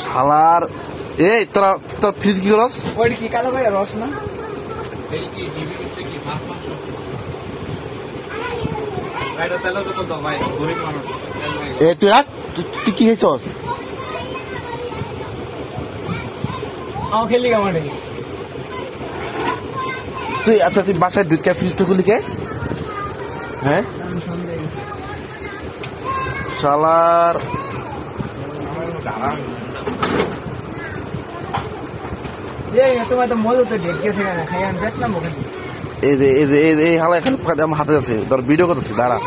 শালার এই তোরা তোর ফ্রিজ কি করস? ওইটা কি কালো ভাই রস না? এ তুই রাখ, তুই কি হয়েছস? খেলি কেমন তুই আচ্ছা তুই বাসায় ঢুকে ফ্রিজটা খুলি কে? হ্যাঁ শালার তোমার তো মজা তো ঢেকে গেছে খাই আমি দেখলাম ওখানে। এই যে এই যে এই হালা এখানে আমার হাতে আছে, তোর ভিডিও করতেছি দাঁড়া।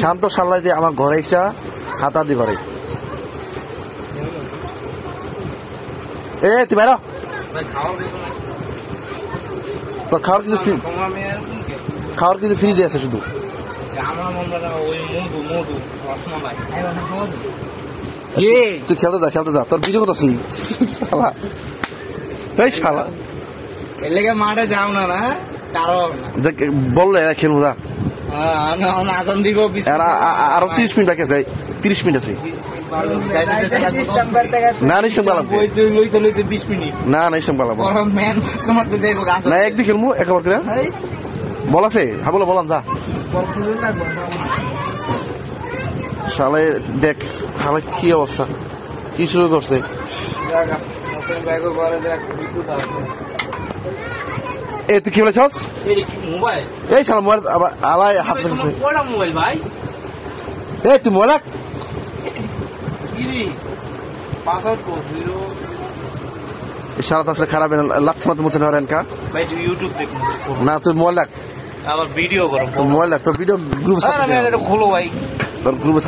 শান্ত শাল্লাই যে আমার ঘরে একটা খাতা দি পারে। এ তুই বেরো, তোর খাওয়ার কিছু ফ্রিজে আছে শুধু। তুই খেলতে যা তোর ভিডিও করতেছি। এই শালা ছেলেকে মাঠে যাও না না কারণ বললে খেলবো যা। আজান দিব আরো 30 মিনিট বাকি আছে, 30 মিনিট আছে। না নিশ্চয় পালাবো, 20 মিনিট না নিশ্চয় পালাবো না, একদিন খেলবো একবার করে বল আছে। হ্যাঁ বলো বললাম যা। শালে দেখ শালে কি অবস্থা, কি শুরু করছে। এ তুই কি বলেছস? এই শালা মোবাইল আবার আলাই হাত রেখেছে। এই তুই মোবাইল রাখ। শালা তো আসলে খারাপ লাথ মাথা মুছে না রেনকা না। তুই মোবাইল রাখ, আবার ভিডিও করো, তুই মোবাইল রাখ, তোর ভিডিও গ্রুপ খোলো ভাই, তোর গ্রুপে